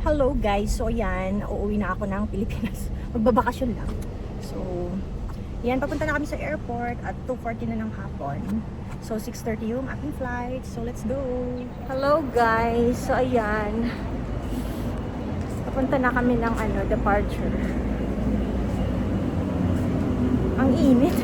Hello guys, so yan, uuwi na ako ng Pilipinas. Magbabakasyon lang. So, yan, papunta na kami sa airport at 2:40 na ng hapon. So, 6:30 yung aking flight. So, let's go! Hello guys, so ayan. Papunta na kami ng departure. Ang init.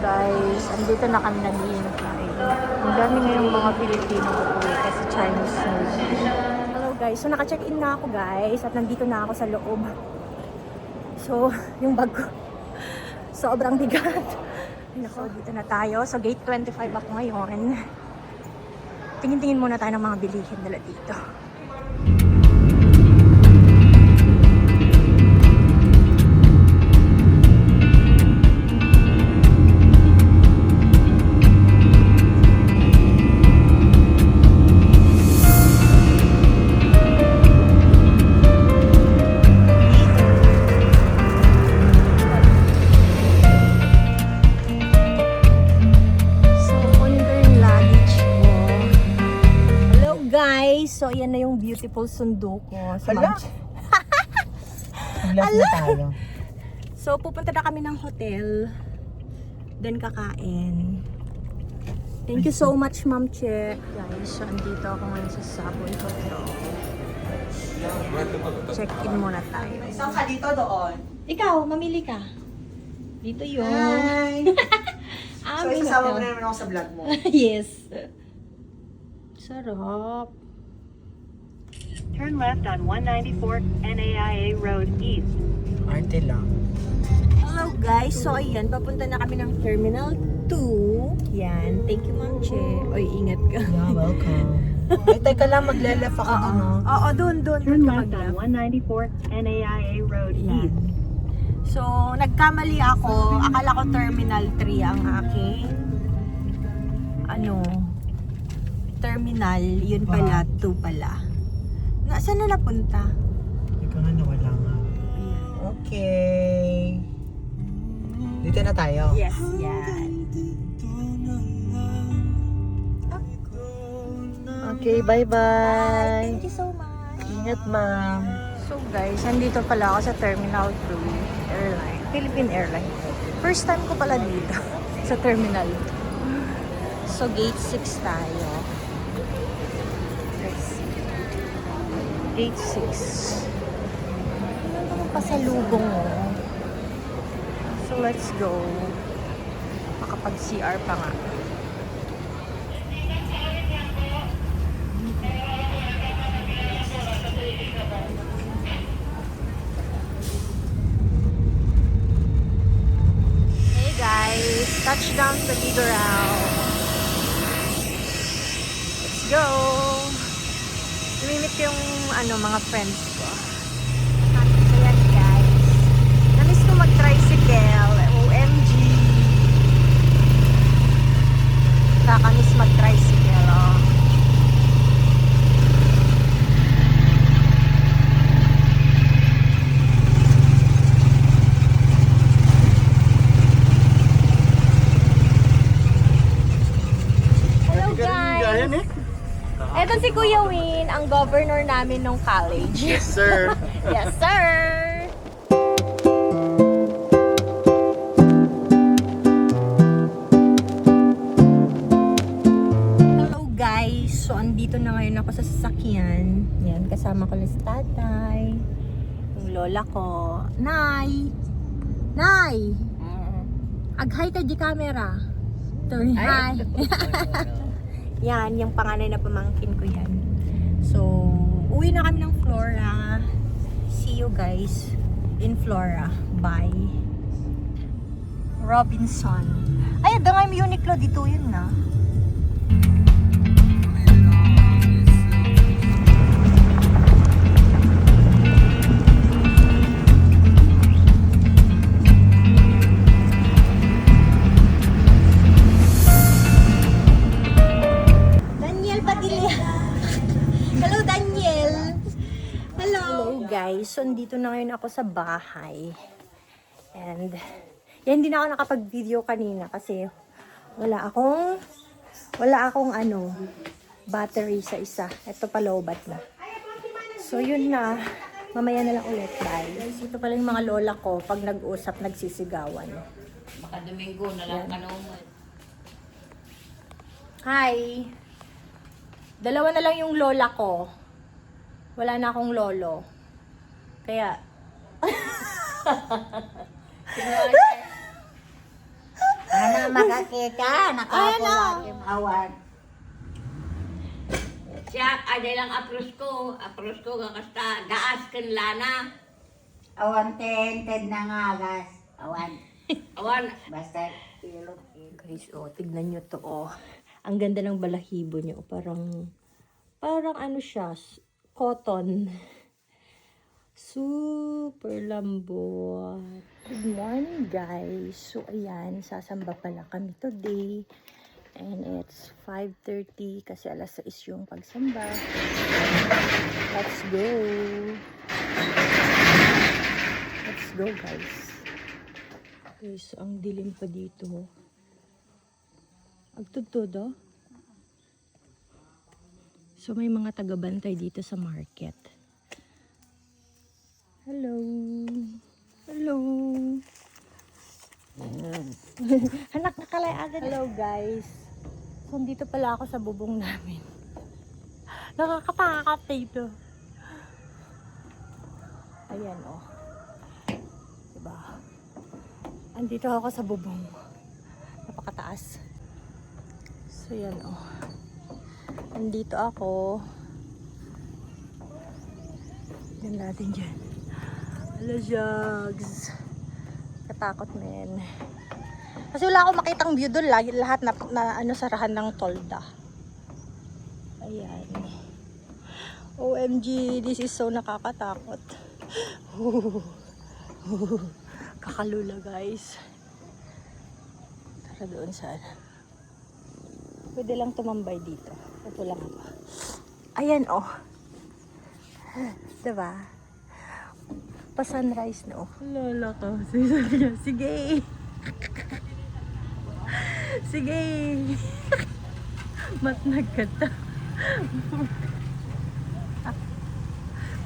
Guys, andito na kami naghihintay. Ang dami ngayong mga Pilipino uuwi kasi Chinese New Year. Guys, so naka-check-in na ako guys at nandito na ako sa loob. So, yung bag ko sobrang bigat. So, dito na tayo. So, gate 25 ako ngayon. Tingin-tingin muna tayo ng mga bilihin nila dito. So, ayan na yung beautiful sundo ko. Hala! Vlog na tayo. So, pupunta na kami ng hotel. Then, kakain. Thank you so much, Ma'am Che. Guys, so, andito ako ngayon sa Savoy Hotel. Check-in muna tayo. Saan ka dito doon? Ikaw, mamili ka. Dito yun. Hi! So, isasama mo na naman ako sa vlog mo. Yes. Sarap. Turn left on 194 NAIA Road East. Arte lang. Hello guys, so ayan, papunta na kami ng Terminal 2. Yan, thank you Ma'am Che. Oy, ingat ka. Yeah, welcome. Ay, teka lang, maglalap ako dun, no? Oo, doon Turn ka left on mag-left. 194 NAIA Road Yan. East. So, nagkamali ako. Akala ko Terminal 3 ang aking terminal. Yun pala, 2 pala. Saan na napunta? Ikaw nga nawala nga. Ayan. Okay. Dito na tayo. Yes, yan. Okay, bye-bye. Thank you so much. Ingat, ma'am. So guys, nandito pala ako sa Terminal 2 Airline, Philippine Airline. First time ko pala dito sa Terminal 2. So gate 6 tayo. Let's see. Gate 6. Ano naman pasalubong mo? So let's go. Makapag-CR pa nga. Touchdown sa Ligorao. Let's go! Lumimit yung mga friends ko. So yan guys. Namiss ko mag-tricycle. OMG! Nakamiss mag-tricycle. Oh. Ito si Kuya Win, ang governor namin ng college. Yes, sir. Yes, sir! Hello guys! So, andito na ngayon ako sa sasakyan. Yan, kasama ko si tatay. Yung lola ko. Nay! Nay! Ag-hi ka di camera. Turn hi. Yan, yung panganay na pamangkin ko yan. So, uwi na kami ng Flora. See you guys in Flora. Bye. Robinson. Ay, ada nga yung Uniqlo dito yun na. Guys, so dito na ngayon ako sa bahay. And yan, hindi na ako nakapag-video kanina kasi wala akong battery sa isa. Ito pa lowbat na. So yun na. Mamaya na lang ulit. Bye. Guys, ito pala yung mga lola ko. Pag nag-usap, nagsisigawan. Baka Domingo na lang kanuman. Hi! Dalawa na lang yung lola ko. Wala na akong lolo. Kaya... Ano makakita? Nakapula yung awan. Siya, ada lang apros ko kakasta, gaas kan lana. Awan ten na nga gas. Awan, basta ilog. Guys, oh, tignan nyo to, oh. Ang ganda ng balahibo nyo. Parang ano siya, cotton. Super lambot. Good morning, guys. So, ayan, sasamba pala kami today. And it's 5:30 kasi alas 6 yung pagsamba. Let's go. Let's go, guys. Guys, ang dilim pa dito. Agtudtod, oh. So, may mga taga-bantay dito sa market. Hello. Hello. Anak na kalay agad. Hello, guys. So, dito pala ako sa bubong namin. Nakakatakot dito. Ayan, oh. Diba? Andito ako sa bubong. Napakataas. So, yan, oh. Andito ako. Yan natin dyan. Hello, Jugs. Katakot, men. Kasi wala akong makitang view doon. Lagi lahat na sarahan ng tolda. Ayan. OMG, this is so nakakatakot. Kakalula, guys. Tara doon sana. Pwede lang tumambay dito. Ito lang ako. Ayan, oh. Diba? Pa-sunrise, no? Lola ko. Sige. Sige. Matnag ka ta.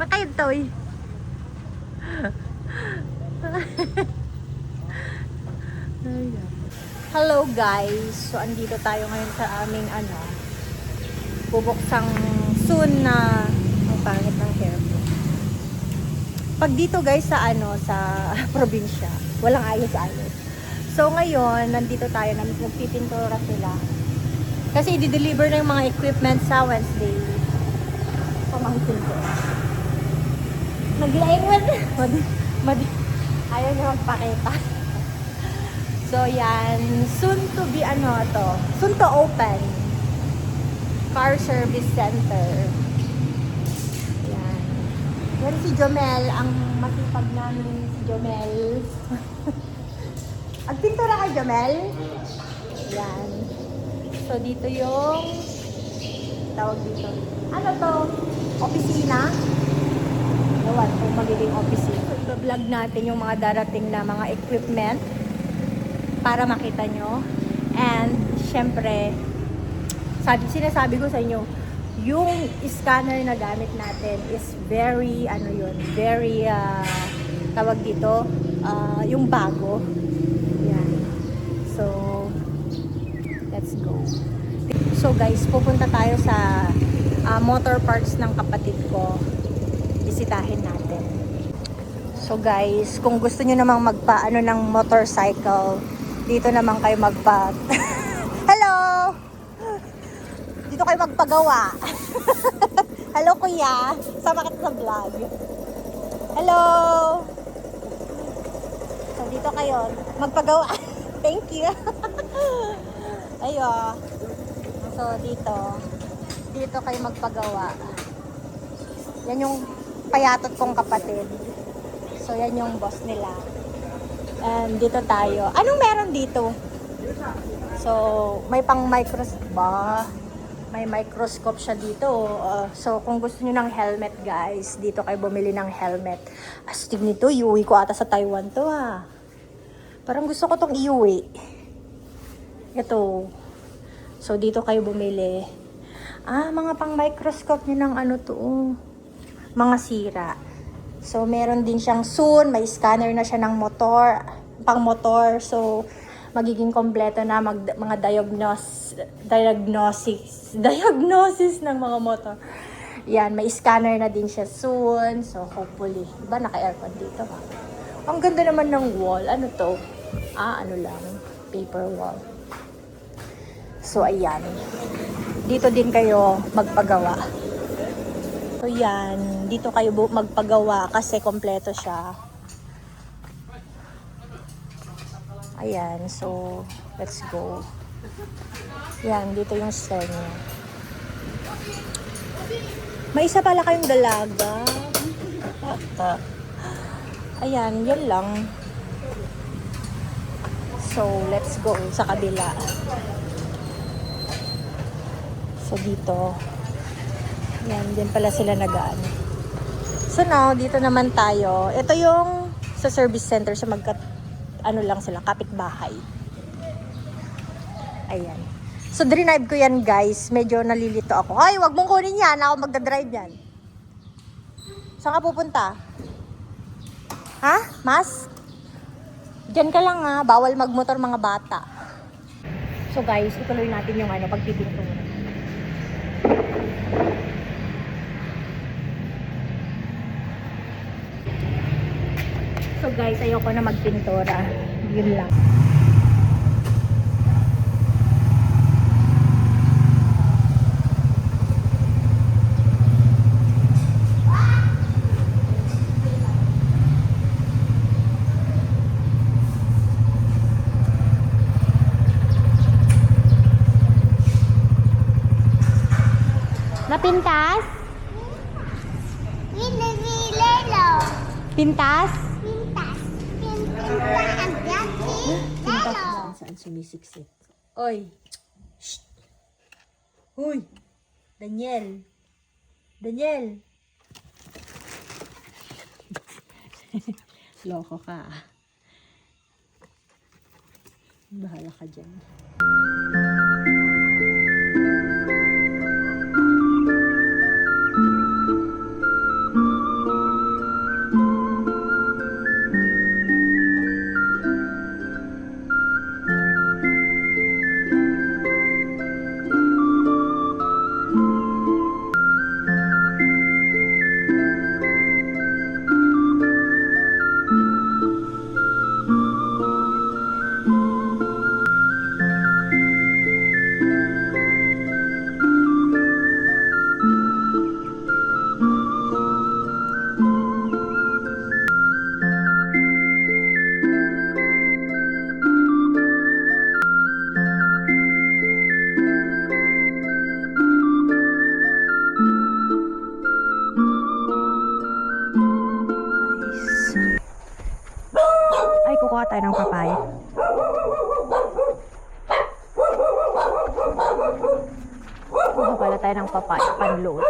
Matayad to, eh. Hello, guys. So, andito tayo ngayon sa aming, bubuksang soon na ang pangit ng hair ko. Pag dito, guys, sa sa probinsya, walang ayos-ayos. So, ngayon, nandito tayo na magpipintura sila. Kasi i-deliver na yung mga equipment sa Wednesday. Pamangkin ko. Naglaingan. Ayaw niya magpakita. So, yan. Soon to be, soon to open. Car Service Center. Yan. Yan si Jomel, ang masipag namin si Jomel. Agpintura kay Jomel. Yan. So, dito yung tawag dito. Ano to? Opisina? Ewan kung magiging opisina. So, i-vlog natin yung mga darating na mga equipment para makita nyo. And, syempre, sinasabi ko sa inyo, yung scanner na gamit natin is very, very, tawag dito, yung bago. Yan. So, let's go. So guys, pupunta tayo sa motor parts ng kapatid ko. Bisitahin natin. So guys, kung gusto nyo namang magpa ng motorcycle, dito naman kayo magpa Hello! Dito kayo magpagawa. Hello, kuya. Sama kita sa vlog. Hello! So, dito kayo magpagawa. Thank you. Ayo. So, dito kayo magpagawa. Yan yung payatot kong kapatid. So, yan yung boss nila. And dito tayo. Anong meron dito? So, may pang microscope ba? May microscope siya dito. So, kung gusto niyo ng helmet, guys, dito kayo bumili ng helmet. Astig nito, iuwi ko ata sa Taiwan to, ha. Parang gusto ko tong iuwi. Ito. So, dito kayo bumili. Mga pang microscope niyo ng to. mga sira. So, meron din siyang soon, may scanner na siya ng motor, pang motor. So, magiging kompleto na mga diagnosis ng mga motor. Yan, may scanner na din siya soon. So, hopefully, diba naka-aircon dito? Ang ganda naman ng wall. Ano to? Ano lang, paper wall. So, ayan. Dito din kayo magpagawa. So, yan. Dito kayo magpagawa kasi kompleto siya. Ayan. So, let's go. Yan. Dito yung stair niya. May isa pala kayong dalaga. Ayan. Yan lang. So, let's go sa kabila. So, dito. Yan, din pala sila nagaan. So, now, dito naman tayo. Ito yung sa service center sa lang sila, kapitbahay. Ayan. So, drive ko yan, guys. Medyo nalilito ako. Ay, wag mong kunin yan. Ako magdadrive yan. Saan ka pupunta? Ha? Mas? Diyan ka lang ha. Bawal magmotor mga bata. So, guys, ituloy natin yung pagpipintura. So guys, ayoko na magpintura. Yun lang. Napintas? Pintas? Saan sumisiksik? Oy! Shh! Huy! Daniel! Daniel! Loko ka. Bahala ka dyan. Kukuha tayo ng papaya. Kuha pala tayo ng papaya, panluto.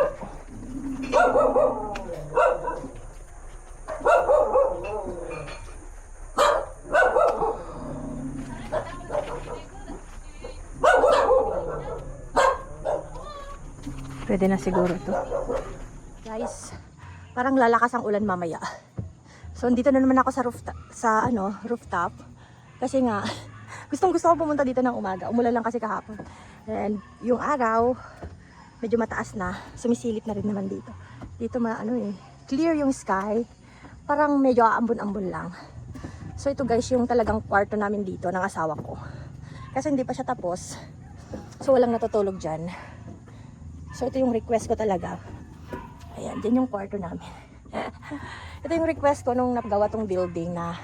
Pwede na siguro to. Guys, parang lalakas ang ulan mamaya. So, dito na naman ako sa rooftop. Kasi nga, gusto ko pumunta dito ng umaga. Umulan lang kasi kahapon. And yung araw, medyo mataas na. Sumisilip na rin naman dito. Dito clear yung sky. Parang medyo aambon-ambon lang. So, ito guys, yung talagang kwarto namin dito ng asawa ko. Kasi hindi pa siya tapos. So, walang natutulog dyan. So, ito yung request ko talaga. Ayan, dyan yung kwarto namin. Ito yung request ko nung napagawa tong building na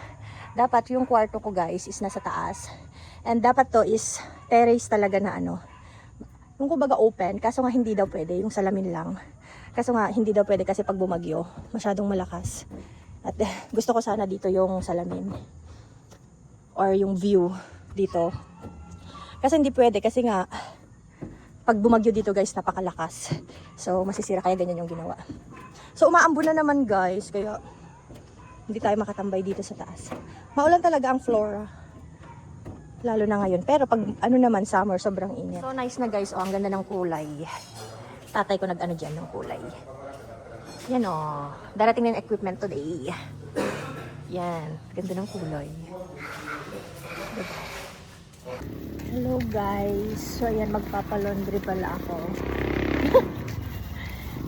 dapat yung kwarto ko guys is nasa taas. And dapat to is terrace talaga na yung kumbaga open. Kaso nga hindi daw pwede, yung salamin lang. Kaso nga hindi daw pwede kasi pag bumagyo, masyadong malakas. At gusto ko sana dito yung salamin. Or yung view dito. Kasi hindi pwede kasi nga pag bumagyo dito guys napakalakas. So masisira kaya ganyan yung ginawa. So umaambon na naman guys, kaya hindi tayo makatambay dito sa taas. Maulan talaga ang flora. Lalo na ngayon. Pero pag naman summer, sobrang init. So nice na guys, ang ganda ng kulay. Tatay ko nag dyan ng kulay. Yan o. Darating na yung equipment today. Yan. Ganda ng kulay. Hello guys. So ayan, magpapalaundry pala ako.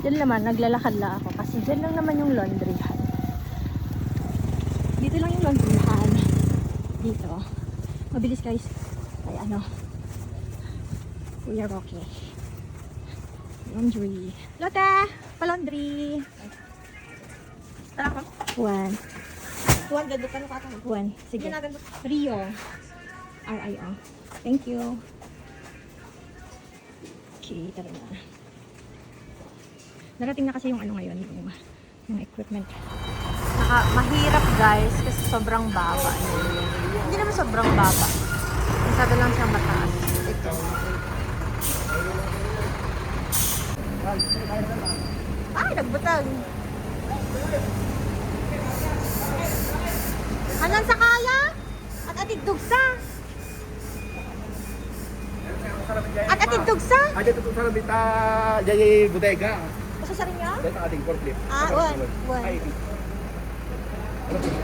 Diyan naman, naglalakad lang ako. Kasi dyan lang naman yung laundryhan. Dito lang yung laundryhan. Dito. Mabilis guys. Ay ano. Kuya Rocky. Laundry. Lotte! Pa-laundry! Tara ko. One. Tuwan, ganda ka nung kakang. One. Sige. Rio. R-I-O. Thank you. Okay, tara na. Darating na kasi yung ano ngayon, yung equipment. Mahirap guys kasi sobrang baba. Hindi naman sobrang baba. Masyado lang siyang mataas. Ito. Ay, nagbutang. Hanan sa kaya? At atid dugsa? At atid dugsa? Aja tutup sana bita jadi bodega. Basta sa rin niya? Dahil ating forklift. Ah, one. Ay.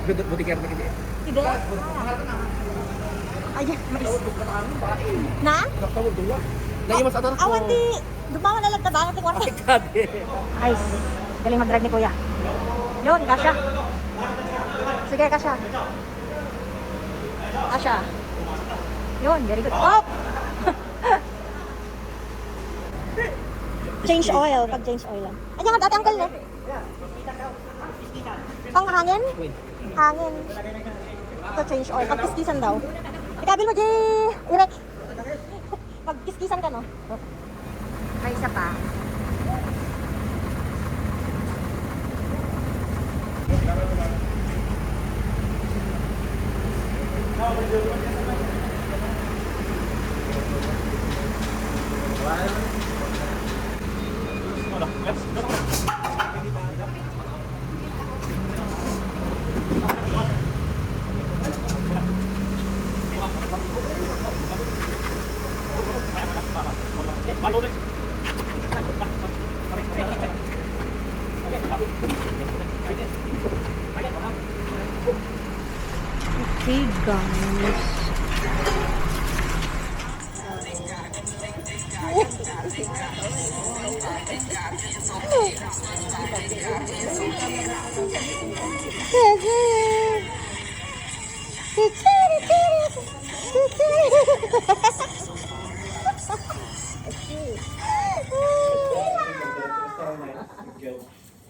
Butikar na kini. Sige. Ayan, mais. Na? Nakatawag dua. Lagi mas atar ko. Awan di. Dumangan na lang tabangan ti kwarta. Kade. Ay, galing mag-drive ni Kuya. Yun, kasha. Sige, kasha. Kasha. Yun, very good. Oh! Change oil, pag change oil lang. Ay, nga dati uncle eh. Pang hangin? Hangin. Ito change oil, pag kiskisan daw. Ikabil mo, Jay! Irek! Pag kiskisan ka, no? May isa pa. Okay, guys.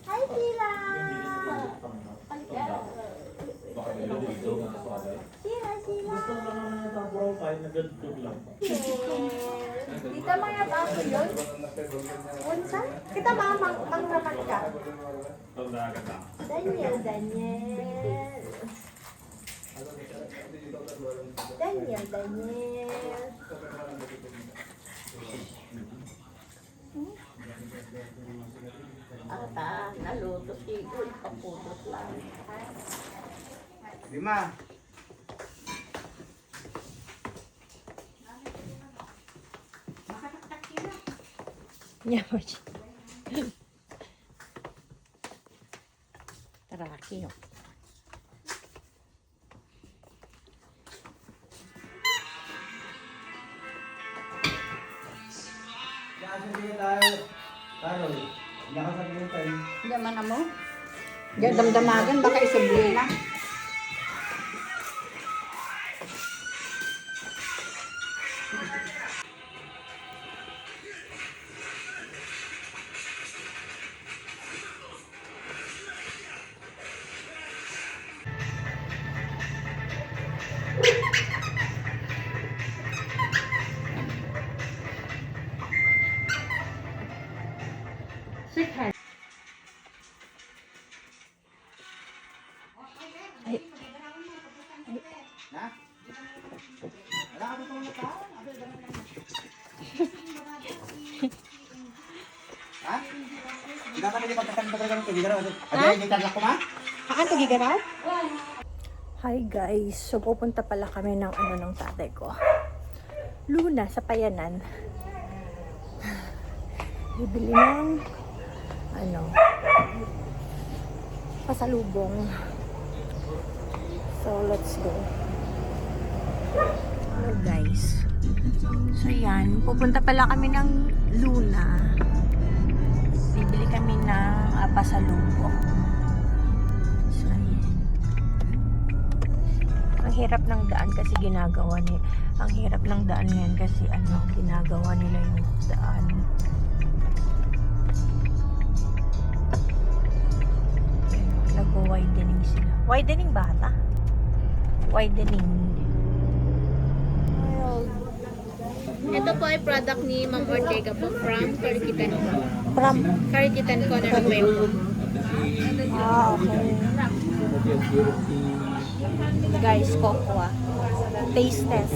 Hi, Tila! Kita mga bago yun? Unsa? Kita mga mangramat ka? Daniel. Ata, naluto siguro, paputot lang. 5. Yeah, March. Taraki, no? Yaman na mo? Diyan damdamagan, baka isubli na. Ay. Haan to gigarap? Hi guys, so pupunta pala kami ng ng tatay ko. Luna sa Payanan. Bibili ng pasalubong. So, let's go. Hello guys. So, yan. Pupunta pala kami ng Luna. Bibili kami ng pasalubong. So, ayan. Ang hirap ng daan kasi ginagawa ni. Ang hirap ng daan ngayon kasi ginagawa nila yung daan. Nag-widening sila. Widening ba ata? Widening. Ito po ay product ni Ma'am Ortega po from Cariquitan. From? Cariquitan Corner of Nuevo. Ah, okay. Guys, cocoa. Taste test.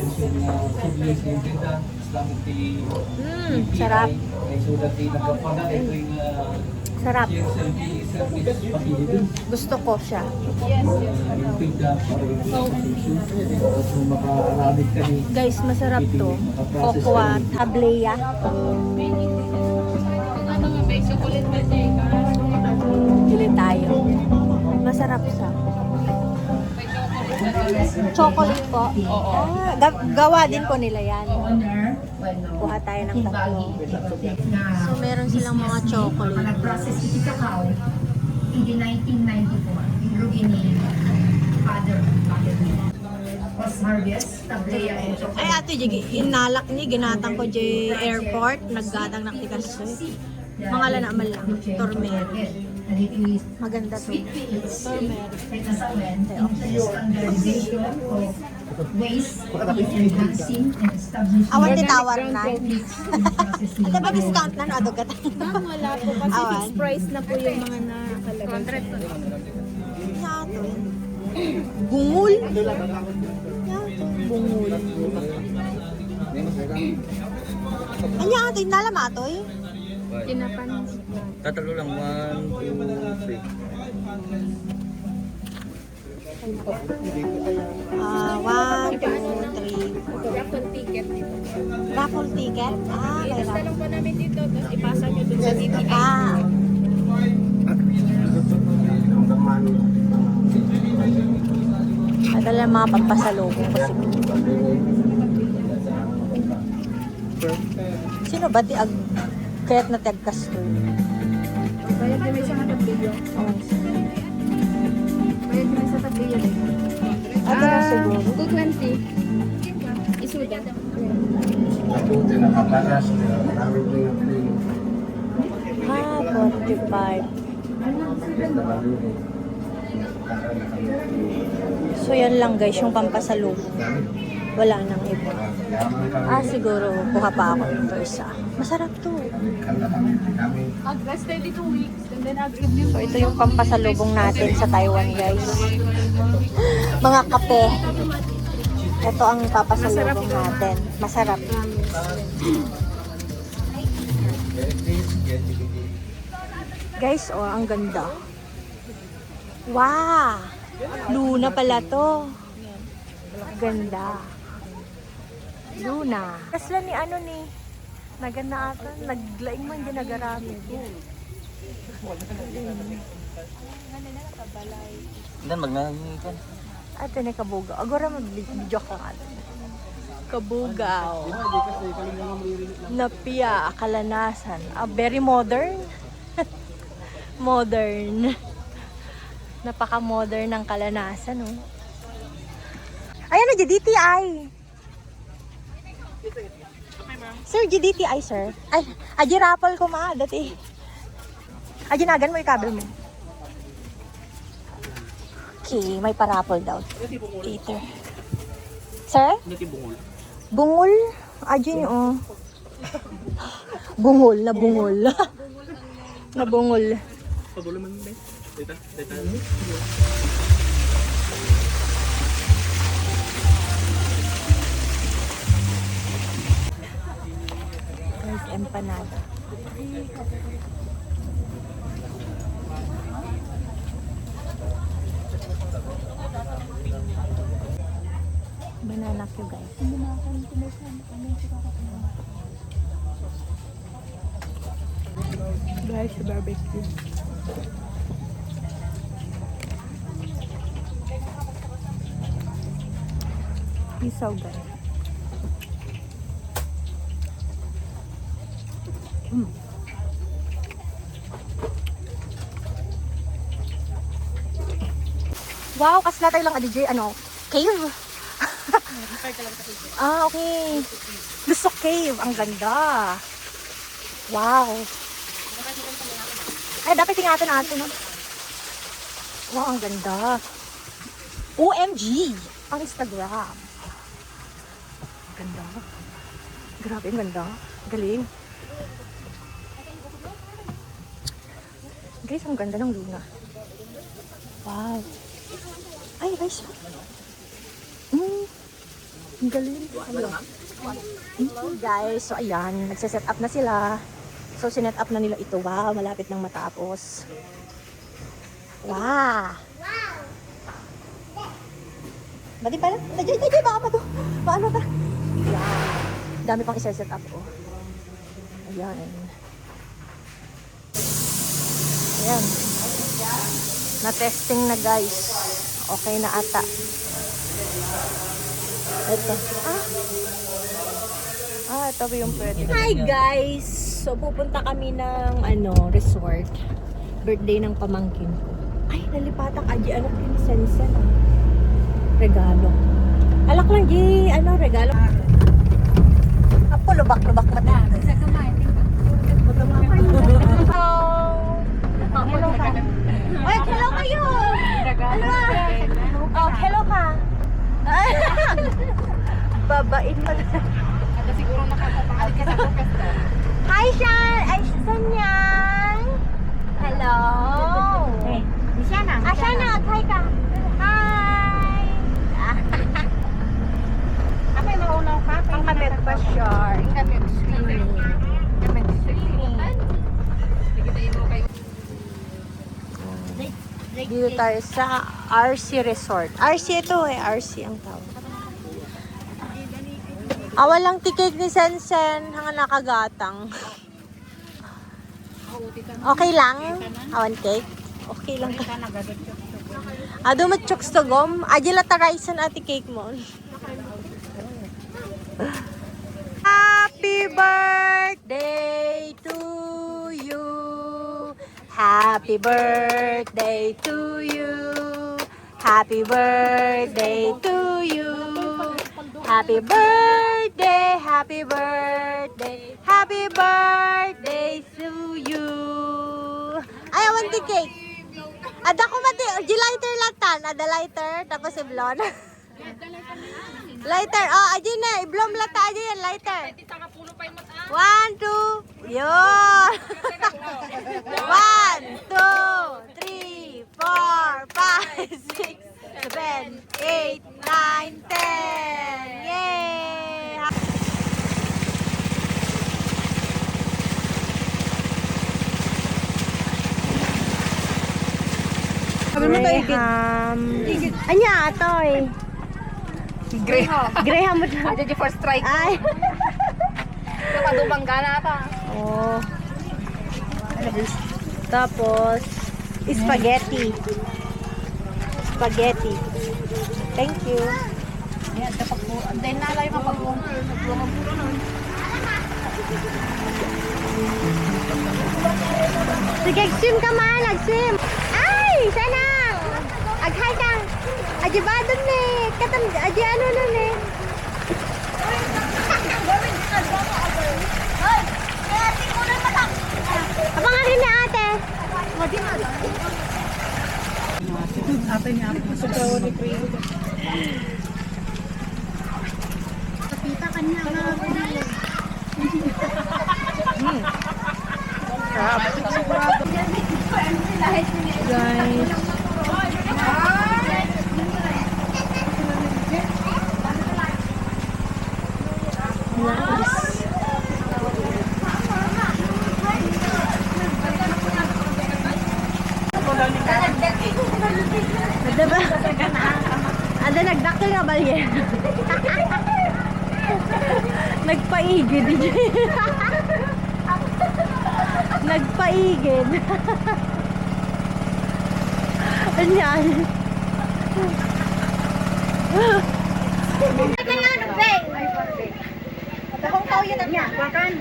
Sarap. Sarap. Gusto ko siya. Guys, masarap to. Cocoa tablea. Bili tayo. Masarap siya. Chocolate po? Oo. Gawa din po nila yan. Kuha tayo ng tatlo. So, meron silang mga chocolate. Nag-process iti cacao in 1994. Rugi ni father. Was harvest, tablea and chocolate. Ay, ate, inalak ni, ginatang ko di airport, naggatang naktikas. Mga lanaman lang, tormer. Maganda to. Tormer. Standardization of waste enhancing and establishing. Awan di tawar na. Ito ba discount na? Ano ka tayo? Wala po kasi fixed price na po yung mga nakalagay. Yato. Bungul. Yato. Bungul. Anya ate, nalamatoy? Tinapan. Tatalo lang. 1, 2, 3. One, two, three. Raffle ticket. Raffle ticket? Ah, may raffle. Talong po namin dito, tapos ipasa nyo dun sa DTI. Ah. Adala mga pampasalubong kasi. Sino ba di kaya't na tagkasto? Bayad nyo may sa tabliyo. Bayad nyo may sa tabliyo. Ate na siguro. 220. Isuda. Ah, 45. So yan lang guys, yung pampasalubong. Wala nang iba. Ah, siguro kuha pa ako nito isa. Masarap to. Last 22 weeks, and then ag-review. So ito yung pampasalubong natin sa Taiwan guys. Mga kape. Ito ang papasalubong natin. Masarap. Guys, oh, ang ganda. Wow! Luna pala to. Ganda. Luna. Kasla ni ano ni nagana ata, naglaing man ginagarami. Dan magnangikan. Ate ni kabugaw. Agora mag-video ka nga. Kabugaw. Napia, kalanasan. Ah, very modern. Modern. Napaka-modern ng kalanasan, oh. Ayan na, GDTI. Sir, GDTI, sir. Ay, ajirapal ko ma, dati. Ajinagan mo yung kabel mo. Okay, may parapol daw. Later. Sir? Bungol? Ajin, oh. Bungol, na bungol. Na bungol. Guys, empanada. Banana cue, guys. Guys, barbecue. Isaw guys. Wow, kaslatay lang DJ, ano, cave. Ah, okay. Lusok cave, ang ganda. Wow. Ay, dapat tingatan natin, no? Wow, ang ganda. OMG! Ang Instagram. Ang ganda. Grabe, ang ganda. Galing. Guys, ang ganda ng luna. Wow. Ay, guys. Ang galing. Guys, so ayan. Nagsiset up na sila. So, sinet up na nila ito. Wow, malapit nang matapos. Wow! Mali pala. Tajay, baka pa to. Paano ta? Wow. Dami pang isa-set up, oh. Ayan. Ayan. Na-testing na, guys. Okay na ata. Ito. Ito ba yung pwede? Hi, guys! So, pupunta kami ng, resort. Birthday ng pamangkin ko. Ay, nalipatak. Aji, anak yun ni Sensen, ah. Regalo. Alak lang, G. Regalo. Apo, lubak-lubak mata. Hello ka. Ay, hello kayo. Oh, hello ka. Babain mo na. Siguro nakakapangalit ka sa podcast. Hi, Shan! Ay, Sanyang! Hello! Shanag, hi ka! Hi! Ako yung maunaw ka. Ang kapit pa siya. Ang kapit swimming. Kapit swimming. Dito tayo sa RC Resort. RC ito RC ang tawag. Walang ticket ni Sensen. Hanga nakagatang. Okay lang? Awan cake? Okay lang ka. Dumatsyok sa gom. Adila taraysan ati cake mo. Happy birthday to you. Happy birthday to you. Happy birthday to you. Happy birthday, happy birthday, happy birthday to you. Ay, awan ti cake. Ada ko mati, di lighter latan. Ada lighter, tapos iblon. Lighter, aja na, iblom lata aja yan, lighter. 1, 2, yun. 1, 2, 3, 4, 5, 6, 7, 8, 9, 10. Yay! Graham. Anya, atoy. Graham mo na. Aja for strike. Ay. Napadumang gana pa. Oh. Tapos, spaghetti. Spaghetti. Thank you. Yan, dapat po. Then nalay mapag-uong. Sige, swim ka man. Nag-swim. Ay, sanang. Aghay ka. Aji ba dun eh. Aji ano nun eh. Apa nga rin ni ate? Ate niya ako. Sa trawo ni Chris. Kapita kanya nga. Guys. Ada ba? Ada nagdakil nga balye. Nagpaigid. Nagpaigid. Anyan. Beng! Tahong tao yun ang Bakan.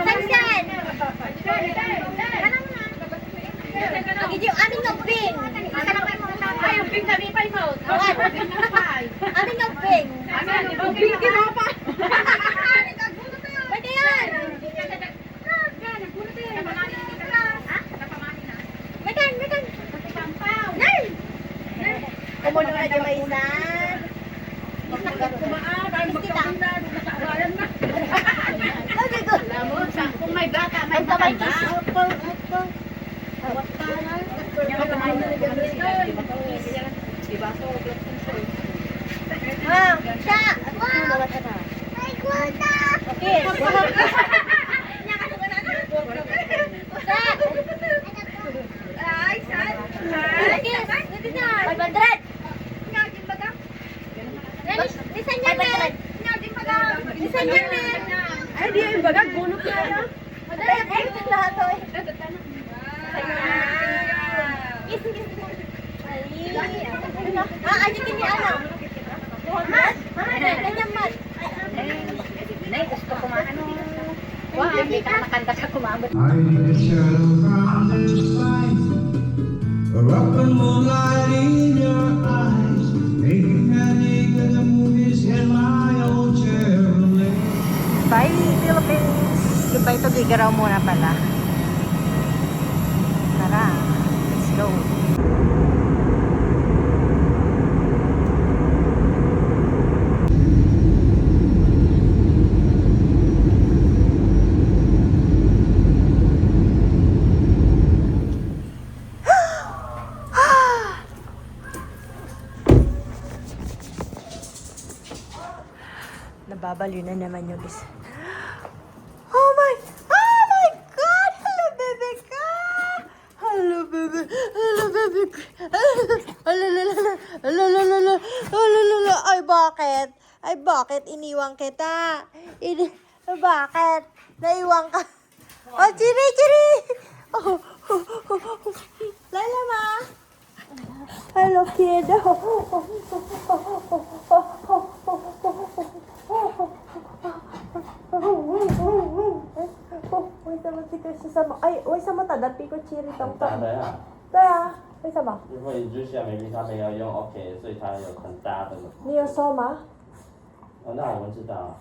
Sansan! Hindi yung aming ng Beng! Ay, yung ping kami pa mo. Aming ng Beng! Yung ping kinapa. Pwede yan! Mekan! Mekan! Nay! Kumulo na dyan may isa. Kung may bata, may Ang kamay bata. Ah, siya! Wow! Ay, kwata! Okay. Ay, saan? Okay, dito na. 500! Lisan niya na! Lisan niya na! Ay, di yung bagag. Bunot na yan. Ay, lahat to eh. Ajutin niya ano? Mas! Ganyan mas! Nay, gusto ko maano. Wah, hindi ka makanta sa kumamot. I need a shadow from this light, a rock and moonlight in your eyes, making panic at the movies in my old Chevrolet. Bye, Philippines! Goodbye to Gigaraw muna pala. Tara, let's go. Nababaliw na naman yung isa. Oh my God! Hello, baby ka! Hello, baby! Hello, baby ka! Hello. Ay, bakit? Ay, bakit? Iniwang kita. Bakit? Naiwang ka. Oh, chiri! Oh. Lala, ma! Hello, kid. Uy, sama kita sesama. Ay, uy, sama tadapi ko chiri tong 大的呀，对啊，为什么？因为日下明明它没有用 OK，所以它有很大的。你有收吗？哦，那我们知道。